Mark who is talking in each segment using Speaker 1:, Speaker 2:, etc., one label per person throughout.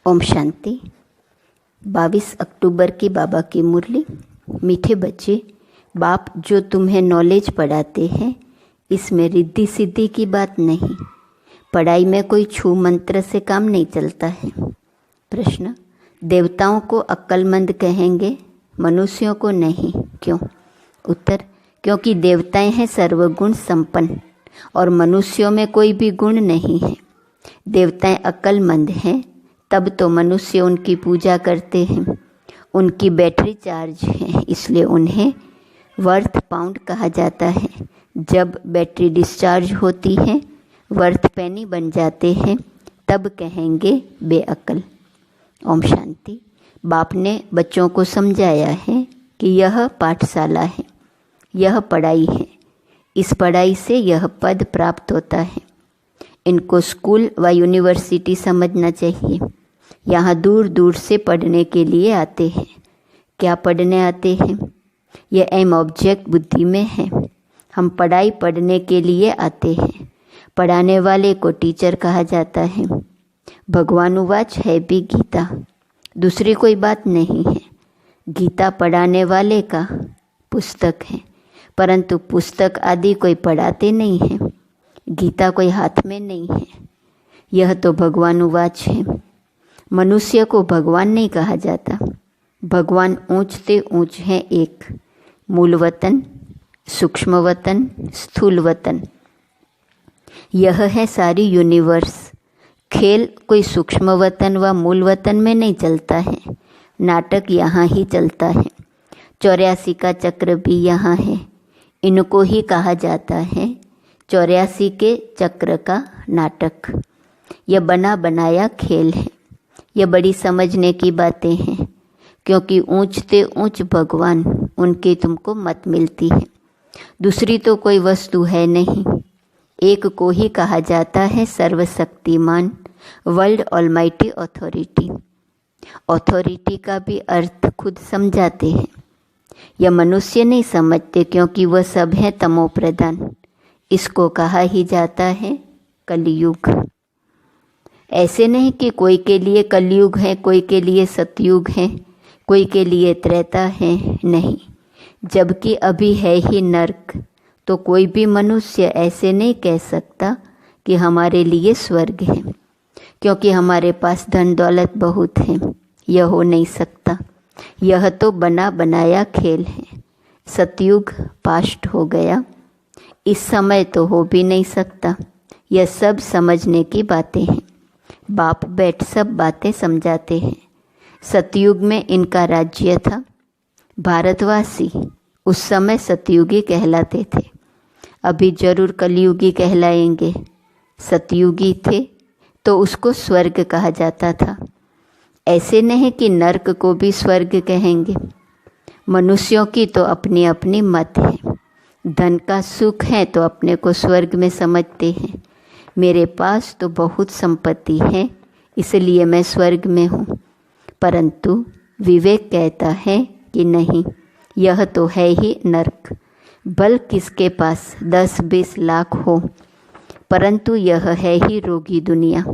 Speaker 1: ओम शांति। 22 अक्टूबर की बाबा की मुरली। मीठे बच्चे, बाप जो तुम्हें नॉलेज पढ़ाते हैं इसमें रिद्धि सिद्धि की बात नहीं। पढ़ाई में कोई छू मंत्र से काम नहीं चलता है। प्रश्न, देवताओं को अक्लमंद कहेंगे, मनुष्यों को नहीं, क्यों? उत्तर, क्योंकि देवताएं हैं सर्वगुण संपन्न और मनुष्यों में कोई भी गुण नहीं है। देवताएं अक्लमंद हैं तब तो मनुष्य उनकी पूजा करते हैं। उनकी बैटरी चार्ज है इसलिए उन्हें वर्थ पाउंड कहा जाता है। जब बैटरी डिस्चार्ज होती है, वर्थ पेनी बन जाते हैं, तब कहेंगे बेअक्ल। ओम शांति। बाप ने बच्चों को समझाया है कि यह पाठशाला है, यह पढ़ाई है, इस पढ़ाई से यह पद प्राप्त होता है। इनको स्कूल व यूनिवर्सिटी समझना चाहिए। यहाँ दूर दूर से पढ़ने के लिए आते हैं। क्या पढ़ने आते हैं? यह एम ऑब्जेक्ट बुद्धि में है। हम पढ़ाई पढ़ने के लिए आते हैं। पढ़ाने वाले को टीचर कहा जाता है। भगवानुवाच है भी गीता, दूसरी कोई बात नहीं है। गीता पढ़ाने वाले का पुस्तक है, परंतु पुस्तक आदि कोई पढ़ाते नहीं है। गीता कोई हाथ में नहीं है। यह तो भगवानुवाच है। मनुष्य को भगवान नहीं कहा जाता। भगवान ऊंचते ऊंच हैं एक, मूल वतन, सूक्ष्म वतन, स्थूल वतन। यह है सारी यूनिवर्स। खेल कोई सूक्ष्म वतन व मूल वतन में नहीं चलता है। नाटक यहाँ ही चलता है। 84 का चक्र भी यहाँ है। इनको ही कहा जाता है 84 के चक्र का नाटक। यह बना बनाया खेल है। यह बड़ी समझने की बातें हैं, क्योंकि ऊंचते ऊंच भगवान उनकी तुमको मत मिलती है। दूसरी तो कोई वस्तु है नहीं। एक को ही कहा जाता है सर्वशक्तिमान, वर्ल्ड ऑलमाइटी अथॉरिटी। अथॉरिटी का भी अर्थ खुद समझाते हैं। यह मनुष्य नहीं समझते, क्योंकि वह सब है तमो प्रधान। इसको कहा ही जाता है कलयुग। ऐसे नहीं कि कोई के लिए कलयुग है, कोई के लिए सतयुग है, कोई के लिए त्रेता है, नहीं। जबकि अभी है ही नरक, तो कोई भी मनुष्य ऐसे नहीं कह सकता कि हमारे लिए स्वर्ग है, क्योंकि हमारे पास धन दौलत बहुत है। यह हो नहीं सकता। यह तो बना बनाया खेल है। सतयुग पास्ट हो गया, इस समय तो हो भी नहीं सकता। यह सब समझने की बातें हैं। बाप बैठ सब बातें समझाते हैं। सतयुग में इनका राज्य था। भारतवासी उस समय सतयुगी कहलाते थे। अभी जरूर कलयुगी कहलाएंगे। सतयुगी थे तो उसको स्वर्ग कहा जाता था। ऐसे नहीं कि नरक को भी स्वर्ग कहेंगे। मनुष्यों की तो अपनी अपनी मत है। धन का सुख है तो अपने को स्वर्ग में समझते हैं। मेरे पास तो बहुत संपत्ति है इसलिए मैं स्वर्ग में हूँ। परंतु विवेक कहता है कि नहीं, यह तो है ही नरक। बल किसके पास 10-20 लाख हो, परंतु यह है ही रोगी दुनिया।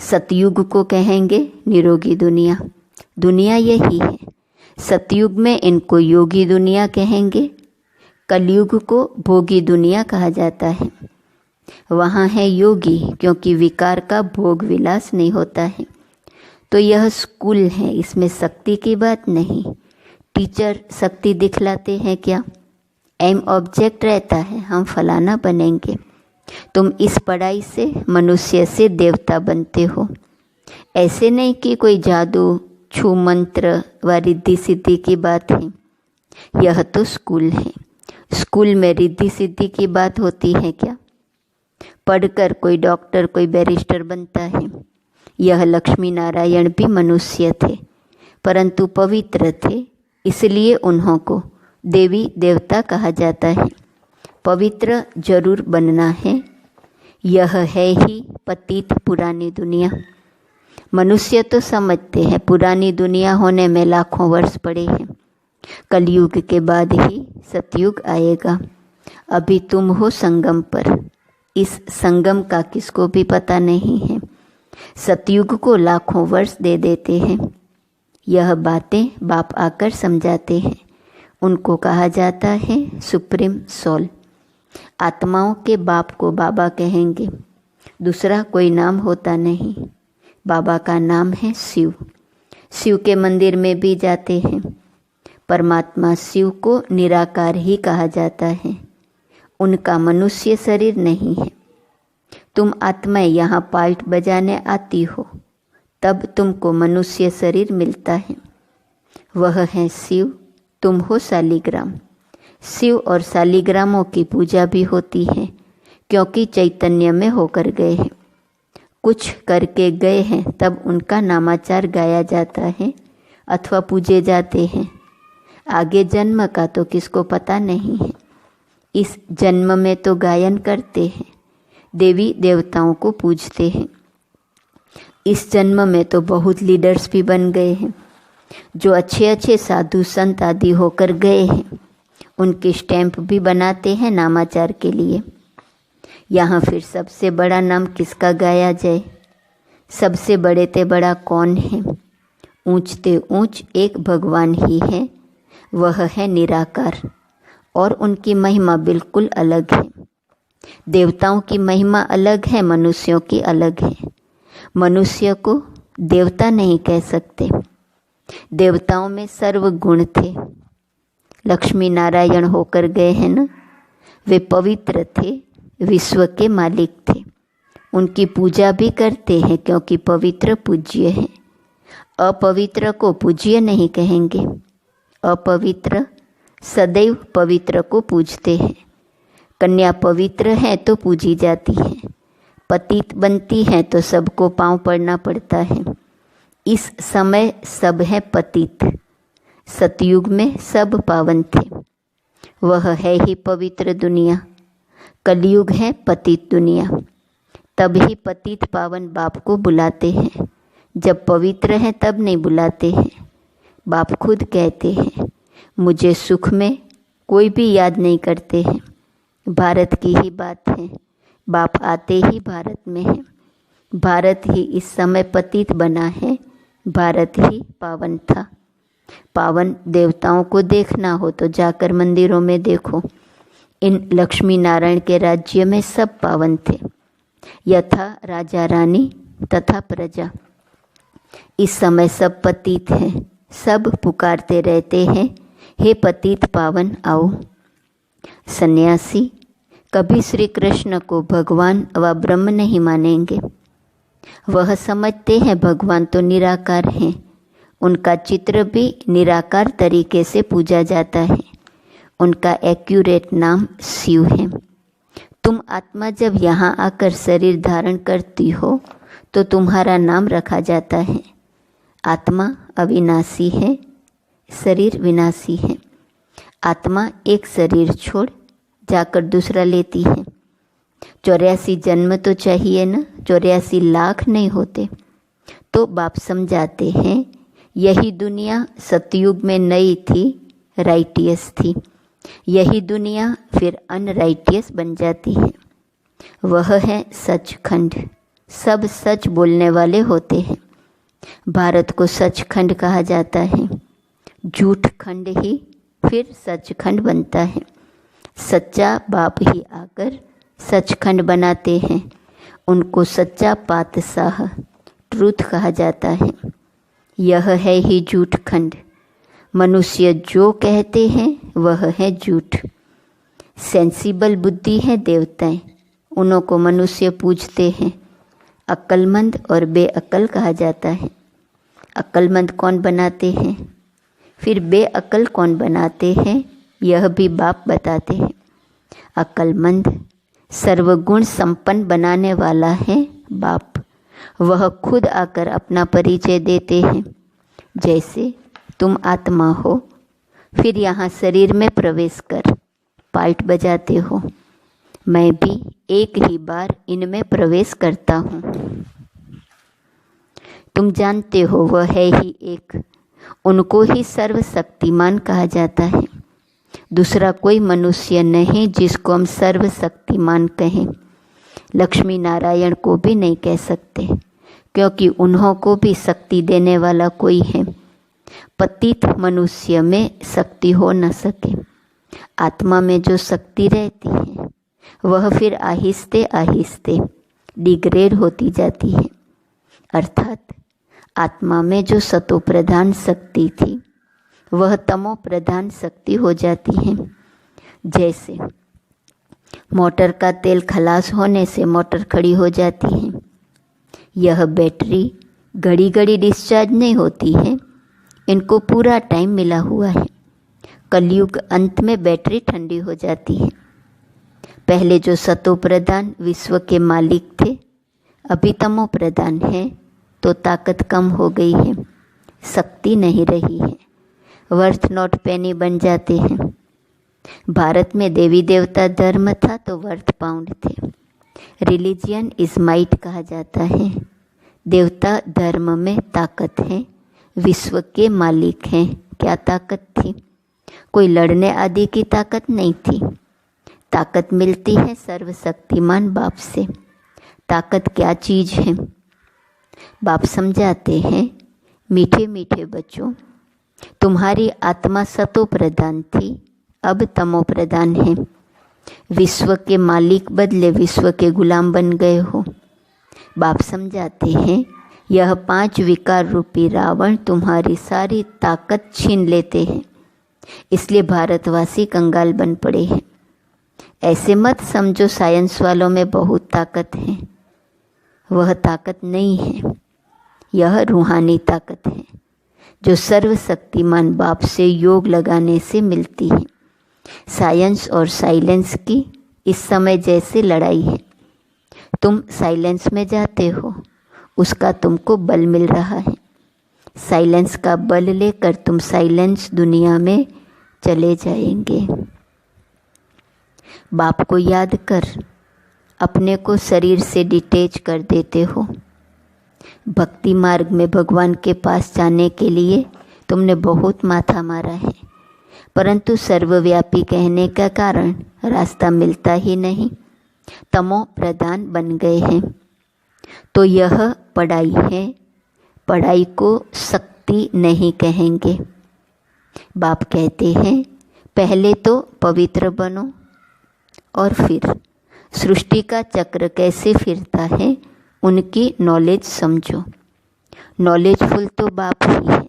Speaker 1: सतयुग को कहेंगे निरोगी दुनिया। दुनिया यही है। सतयुग में इनको योगी दुनिया कहेंगे। कलयुग को भोगी दुनिया कहा जाता है। वहाँ है योगी, क्योंकि विकार का भोग विलास नहीं होता है। तो यह स्कूल है, इसमें शक्ति की बात नहीं। टीचर शक्ति दिखलाते हैं क्या? एम ऑब्जेक्ट रहता है, हम फलाना बनेंगे। तुम इस पढ़ाई से मनुष्य से देवता बनते हो। ऐसे नहीं कि कोई जादू छू मंत्र व रिद्धि सिद्धि की बात है। यह तो स्कूल है। स्कूल में रिद्धि सिद्धि की बात होती है क्या? पढ़कर कोई डॉक्टर कोई बैरिस्टर बनता है। यह लक्ष्मी नारायण भी मनुष्य थे, परंतु पवित्र थे, इसलिए उन्हों को देवी देवता कहा जाता है। पवित्र जरूर बनना है। यह है ही पतित पुरानी दुनिया। मनुष्य तो समझते हैं पुरानी दुनिया होने में लाखों वर्ष पड़े हैं। कलयुग के बाद ही सतयुग आएगा। अभी तुम हो संगम पर। इस संगम का किसको भी पता नहीं है। सतयुग को लाखों वर्ष दे देते हैं। यह बातें बाप आकर समझाते हैं। उनको कहा जाता है सुप्रीम सोल। आत्माओं के बाप को बाबा कहेंगे, दूसरा कोई नाम होता नहीं। बाबा का नाम है शिव। शिव के मंदिर में भी जाते हैं। परमात्मा शिव को निराकार ही कहा जाता है। उनका मनुष्य शरीर नहीं है। तुम आत्माएं यहाँ पाल्ट बजाने आती हो, तब तुमको मनुष्य शरीर मिलता है। वह है शिव, तुम हो शालिग्राम। शिव और शालिग्रामों की पूजा भी होती है, क्योंकि चैतन्य में होकर गए हैं, कुछ करके गए हैं, तब उनका नामाचार गाया जाता है अथवा पूजे जाते हैं। आगे जन्म का तो किसको पता नहीं है। इस जन्म में तो गायन करते हैं, देवी देवताओं को पूजते हैं। इस जन्म में तो बहुत लीडर्स भी बन गए हैं। जो अच्छे अच्छे साधु संत आदि होकर गए हैं, उनके स्टैंप भी बनाते हैं नामाचार के लिए। यहाँ फिर सबसे बड़ा नाम किसका गाया जाए? सबसे बड़े ते बड़ा कौन है? ऊंचते ऊंच एक भगवान ही है, वह है निराकार, और उनकी महिमा बिल्कुल अलग है। देवताओं की महिमा अलग है, मनुष्यों की अलग है। मनुष्य को देवता नहीं कह सकते। देवताओं में सर्व गुण थे। लक्ष्मी नारायण होकर गए हैं ना, वे पवित्र थे, विश्व के मालिक थे। उनकी पूजा भी करते हैं, क्योंकि पवित्र पूज्य है। अपवित्र को पूज्य नहीं कहेंगे। अपवित्र सदैव पवित्र को पूजते हैं। कन्या पवित्र है तो पूजी जाती है। पतित बनती है तो सबको पांव पड़ना पड़ता है। इस समय सब है पतित। सतयुग में सब पावन थे। वह है ही पवित्र दुनिया। कलयुग है पतित दुनिया। तभी पतित पावन बाप को बुलाते हैं। जब पवित्र हैं तब नहीं बुलाते हैं। बाप खुद कहते हैं, मुझे सुख में कोई भी याद नहीं करते हैं। भारत की ही बात है, बाप आते ही भारत में है। भारत ही इस समय पतित बना है। भारत ही पावन था। पावन देवताओं को देखना हो तो जाकर मंदिरों में देखो। इन लक्ष्मी नारायण के राज्य में सब पावन थे, यथा राजा रानी तथा प्रजा। इस समय सब पतित हैं। सब पुकारते रहते हैं, हे पतित पावन आओ। सन्यासी कभी श्री कृष्ण को भगवान व ब्रह्म नहीं मानेंगे। वह समझते हैं भगवान तो निराकार हैं। उनका चित्र भी निराकार तरीके से पूजा जाता है। उनका एक्यूरेट नाम शिव है। तुम आत्मा जब यहाँ आकर शरीर धारण करती हो तो तुम्हारा नाम रखा जाता है। आत्मा अविनाशी है, शरीर विनाशी है। आत्मा एक शरीर छोड़ जाकर दूसरा लेती है। 84 जन्म तो चाहिए ना, 84 लाख नहीं होते। तो बाप समझाते हैं, यही दुनिया सतयुग में नई थी, राइटियस थी। यही दुनिया फिर अनराइटियस बन जाती है। वह है सचखंड। सब सच बोलने वाले होते हैं। भारत को सचखंड कहा जाता है। झूठ खंड ही फिर सचखंड बनता है। सच्चा बाप ही आकर सचखंड बनाते हैं। उनको सच्चा पातशाह ट्रूथ कहा जाता है। यह है ही झूठ खंड। मनुष्य जो कहते हैं वह है झूठ। सेंसिबल बुद्धि है देवताएं, उन्हों को मनुष्य पूजते हैं। अक्लमंद और बेअक्ल कहा जाता है। अक्लमंद कौन बनाते हैं, फिर बेअक्ल कौन बनाते हैं, यह भी बाप बताते हैं। अक्लमंद सर्वगुण संपन्न बनाने वाला है बाप। वह खुद आकर अपना परिचय देते हैं। जैसे तुम आत्मा हो, फिर यहाँ शरीर में प्रवेश कर पाल्ट बजाते हो। मैं भी एक ही बार इनमें प्रवेश करता हूँ। तुम जानते हो वह है ही एक। उनको ही सर्वशक्तिमान कहा जाता है। दूसरा कोई मनुष्य नहीं जिसको हम सर्वशक्तिमान कहें। लक्ष्मी नारायण को भी नहीं कह सकते, क्योंकि उन्हों को भी शक्ति देने वाला कोई है। पतित मनुष्य में शक्ति हो न सके। आत्मा में जो शक्ति रहती है वह फिर आहिस्ते आहिस्ते डिग्रेड होती जाती है। अर्थात आत्मा में जो सतो प्रधान शक्ति थी वह तमो प्रधान शक्ति हो जाती है। जैसे मोटर का तेल खलास होने से मोटर खड़ी हो जाती है। यह बैटरी घड़ी घड़ी डिस्चार्ज नहीं होती है, इनको पूरा टाइम मिला हुआ है। कलयुग अंत में बैटरी ठंडी हो जाती है। पहले जो सतो प्रधान विश्व के मालिक थे अभी तमो प्रधान है, तो ताकत कम हो गई है, शक्ति नहीं रही है, वर्थ नॉट पेनी बन जाते हैं। भारत में देवी देवता धर्म था तो वर्थ पाउंड थे। रिलीजियन इज माइट कहा जाता है। देवता धर्म में ताकत है, विश्व के मालिक हैं। क्या ताकत थी? कोई लड़ने आदि की ताकत नहीं थी। ताकत मिलती है सर्वशक्तिमान बाप से। ताकत क्या चीज़ है? बाप समझाते हैं, मीठे मीठे बच्चों, तुम्हारी आत्मा सतो प्रधान थी, अब तमो प्रधान है। विश्व के मालिक बदले विश्व के गुलाम बन गए हो। बाप समझाते हैं, यह 5 विकार रूपी रावण तुम्हारी सारी ताकत छीन लेते हैं, इसलिए भारतवासी कंगाल बन पड़े हैं। ऐसे मत समझो साइंस वालों में बहुत ताकत है, वह ताकत नहीं है। यह रूहानी ताकत है जो सर्वशक्तिमान बाप से योग लगाने से मिलती है। साइंस और साइलेंस की इस समय जैसे लड़ाई है, तुम साइलेंस में जाते हो, उसका तुमको बल मिल रहा है। साइलेंस का बल लेकर तुम साइलेंस दुनिया में चले जाएंगे। बाप को याद कर अपने को शरीर से डिटैच कर देते हो। भक्ति मार्ग में भगवान के पास जाने के लिए तुमने बहुत माथा मारा है, परंतु सर्वव्यापी कहने का कारण रास्ता मिलता ही नहीं। तमो प्रधान बन गए हैं। तो यह पढ़ाई है, पढ़ाई को शक्ति नहीं कहेंगे। बाप कहते हैं, पहले तो पवित्र बनो और फिर सृष्टि का चक्र कैसे फिरता है उनकी नॉलेज समझो। नॉलेजफुल तो बाप ही है,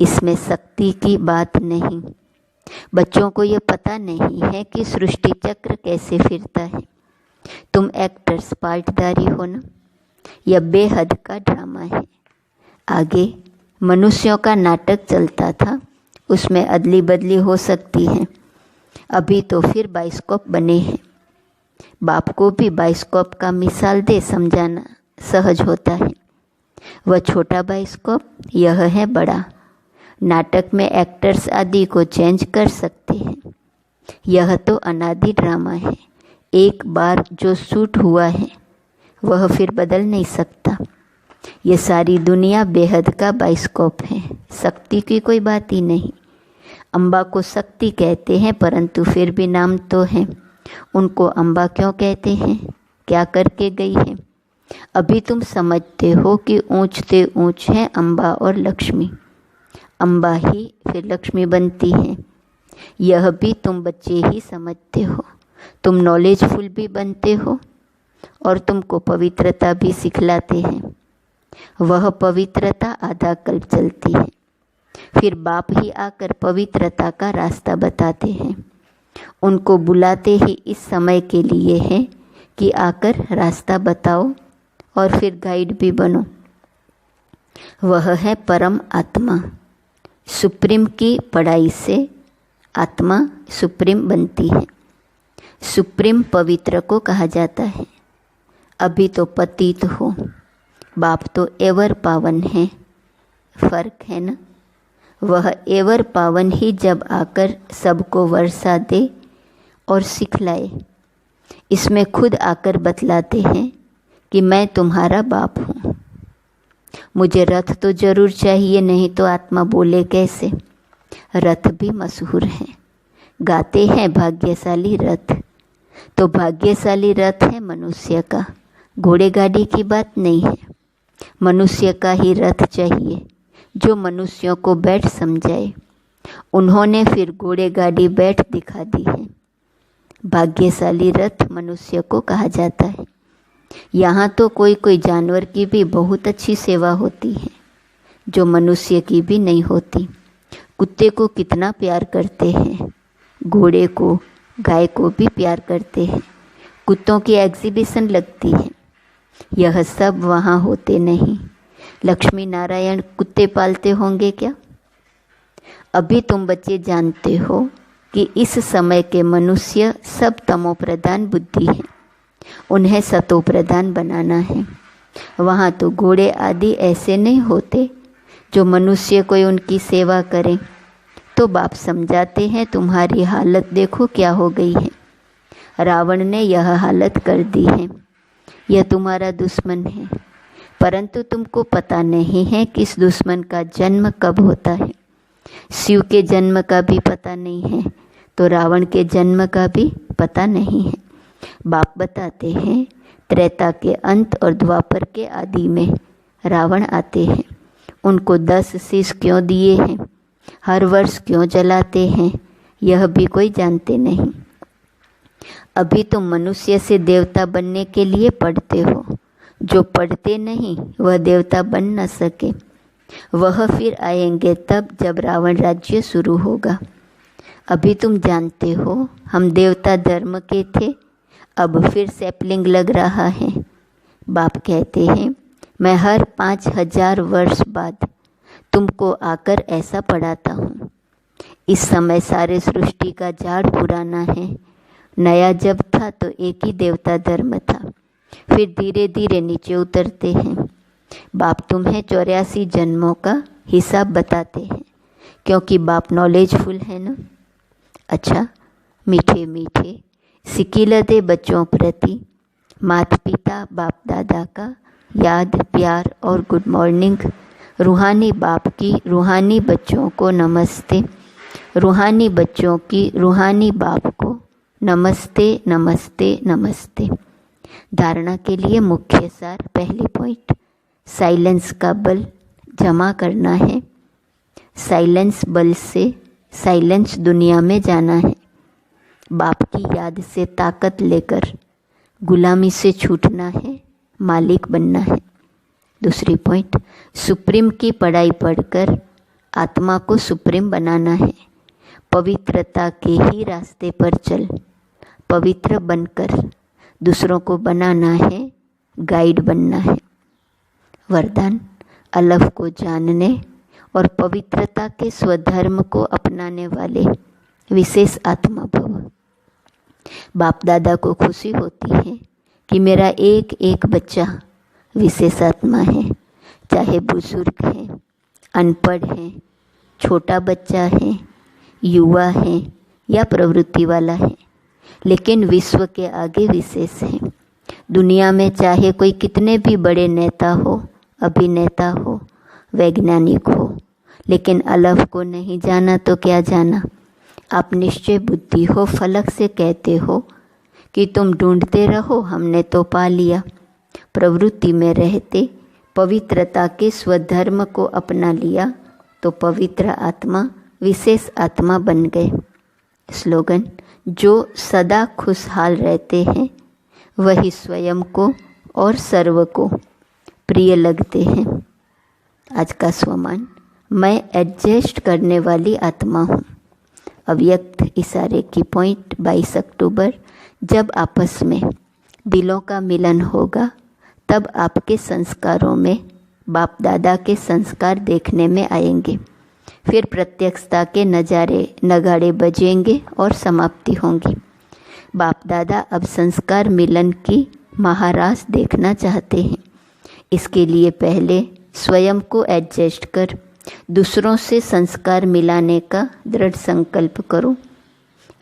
Speaker 1: इसमें शक्ति की बात नहीं। बच्चों को ये पता नहीं है कि सृष्टि चक्र कैसे फिरता है। तुम एक्टर्स पार्टदारी हो ना, यह बेहद का ड्रामा है। आगे मनुष्यों का नाटक चलता था, उसमें अदली बदली हो सकती है। अभी तो फिर बाइस्कोप बने हैं। बाप को भी बाइस्कोप का मिसाल दे समझाना सहज होता है। वह छोटा बाइस्कोप, यह है बड़ा। नाटक में एक्टर्स आदि को चेंज कर सकते हैं। यह तो अनादि ड्रामा है। एक बार जो शूट हुआ है वह फिर बदल नहीं सकता। ये सारी दुनिया बेहद का बाइस्कोप है, शक्ति की कोई बात ही नहीं। अम्बा को शक्ति कहते हैं, परंतु फिर भी नाम तो है। उनको अम्बा क्यों कहते हैं? क्या करके गई है? अभी तुम समझते हो कि ऊंचते ऊंच हैं अम्बा और लक्ष्मी। अम्बा ही फिर लक्ष्मी बनती है। यह भी तुम बच्चे ही समझते हो। तुम नॉलेजफुल भी बनते हो और तुमको पवित्रता भी सिखलाते हैं। वह पवित्रता आधा कल्प चलती है, फिर बाप ही आकर पवित्रता का रास्ता बताते हैं। उनको बुलाते ही इस समय के लिए है कि आकर रास्ता बताओ और फिर गाइड भी बनो। वह है परम आत्मा। सुप्रीम की पढ़ाई से आत्मा सुप्रीम बनती है। सुप्रीम पवित्र को कहा जाता है। अभी तो पतित हो, बाप तो एवर पावन है। फर्क है ना? वह एवर पावन ही जब आकर सबको वर्षा दे और सिखलाए, इसमें खुद आकर बतलाते हैं कि मैं तुम्हारा बाप हूँ। मुझे रथ तो जरूर चाहिए, नहीं तो आत्मा बोले कैसे? रथ भी मशहूर है, गाते हैं भाग्यशाली रथ। तो भाग्यशाली रथ है मनुष्य का, घोड़े गाड़ी की बात नहीं है। मनुष्य का ही रथ चाहिए जो मनुष्यों को बैठ समझाए। उन्होंने फिर घोड़े गाड़ी बैठ दिखा दी है। भाग्यशाली रथ मनुष्य को कहा जाता है। यहाँ तो कोई कोई जानवर की भी बहुत अच्छी सेवा होती है जो मनुष्य की भी नहीं होती। कुत्ते को कितना प्यार करते हैं, घोड़े को, गाय को भी प्यार करते हैं। कुत्तों की एग्जीबिशन लगती है। यह सब वहाँ होते नहीं। लक्ष्मी नारायण कुत्ते पालते होंगे क्या? अभी तुम बच्चे जानते हो कि इस समय के मनुष्य सब तमो प्रधान बुद्धि है, उन्हें सतो प्रधान बनाना है। वहाँ तो घोड़े आदि ऐसे नहीं होते जो मनुष्य कोई उनकी सेवा करे। तो बाप समझाते हैं तुम्हारी हालत देखो क्या हो गई है। रावण ने यह हालत कर दी है। यह तुम्हारा दुश्मन है, परंतु तुमको पता नहीं है कि इस दुश्मन का जन्म कब होता है। शिव के जन्म का भी पता नहीं है तो रावण के जन्म का भी पता नहीं है। बाप बताते हैं त्रेता के अंत और द्वापर के आदि में रावण आते हैं। उनको 10 शीश क्यों दिए हैं, हर वर्ष क्यों जलाते हैं, यह भी कोई जानते नहीं। अभी तुम मनुष्य से देवता बनने के लिए पढ़ते हो। जो पढ़ते नहीं वह देवता बन न सके। वह फिर आएंगे तब जब रावण राज्य शुरू होगा। अभी तुम जानते हो हम देवता धर्म के थे, अब फिर सैपलिंग लग रहा है। बाप कहते हैं मैं हर 5000 वर्ष बाद तुमको आकर ऐसा पढ़ाता हूँ। इस समय सारे सृष्टि का झाड़ पुराना है। नया जब था तो एक ही देवता धर्म था, फिर धीरे धीरे नीचे उतरते हैं। बाप तुम्हें 84 जन्मों का हिसाब बताते हैं क्योंकि बाप नॉलेजफुल है ना। अच्छा, मीठे मीठे सिकिलदे बच्चों प्रति माता पिता बाप दादा का याद प्यार और गुड मॉर्निंग। रूहानी बाप की रूहानी बच्चों को नमस्ते। रूहानी बच्चों की रूहानी बाप को नमस्ते नमस्ते नमस्ते। धारणा के लिए मुख्य सार, पहली पॉइंट, साइलेंस का बल जमा करना है। साइलेंस बल से साइलेंस दुनिया में जाना है। बाप की याद से ताकत लेकर गुलामी से छूटना है, मालिक बनना है। दूसरी पॉइंट, सुप्रीम की पढ़ाई पढ़कर आत्मा को सुप्रीम बनाना है। पवित्रता के ही रास्ते पर चल, पवित्र बनकर दूसरों को बनाना है, गाइड बनना है। वरदान, अलफ को जानने और पवित्रता के स्वधर्म को अपनाने वाले विशेष आत्मा भव। बाप दादा को खुशी होती है कि मेरा एक एक बच्चा विशेष आत्मा है, चाहे बुजुर्ग है, अनपढ़ है, छोटा बच्चा है, युवा है या प्रवृत्ति वाला है, लेकिन विश्व के आगे विशेष है। दुनिया में चाहे कोई कितने भी बड़े नेता हो, अभिनेता हो, वैज्ञानिक हो, लेकिन अलफ को नहीं जाना तो क्या जाना। आप निश्चय बुद्धि हो, फलक से कहते हो कि तुम ढूंढते रहो, हमने तो पा लिया। प्रवृत्ति में रहते पवित्रता के स्वधर्म को अपना लिया तो पवित्र आत्मा विशेष आत्मा बन गए। स्लोगन, जो सदा खुशहाल रहते हैं वही स्वयं को और सर्व को प्रिय लगते हैं। आज का स्वमान, मैं एडजस्ट करने वाली आत्मा हूँ। अव्यक्त इशारे की पॉइंट, 22 अक्टूबर, जब आपस में दिलों का मिलन होगा तब आपके संस्कारों में बाप दादा के संस्कार देखने में आएंगे। फिर प्रत्यक्षता के नगाड़े बजेंगे और समाप्ति होंगी। बाप दादा अब संस्कार मिलन की महारास देखना चाहते हैं। इसके लिए पहले स्वयं को एडजस्ट कर दूसरों से संस्कार मिलाने का दृढ़ संकल्प करो।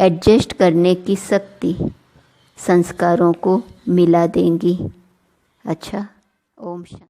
Speaker 1: एडजस्ट करने की शक्ति संस्कारों को मिला देंगी। अच्छा, ओम शांति।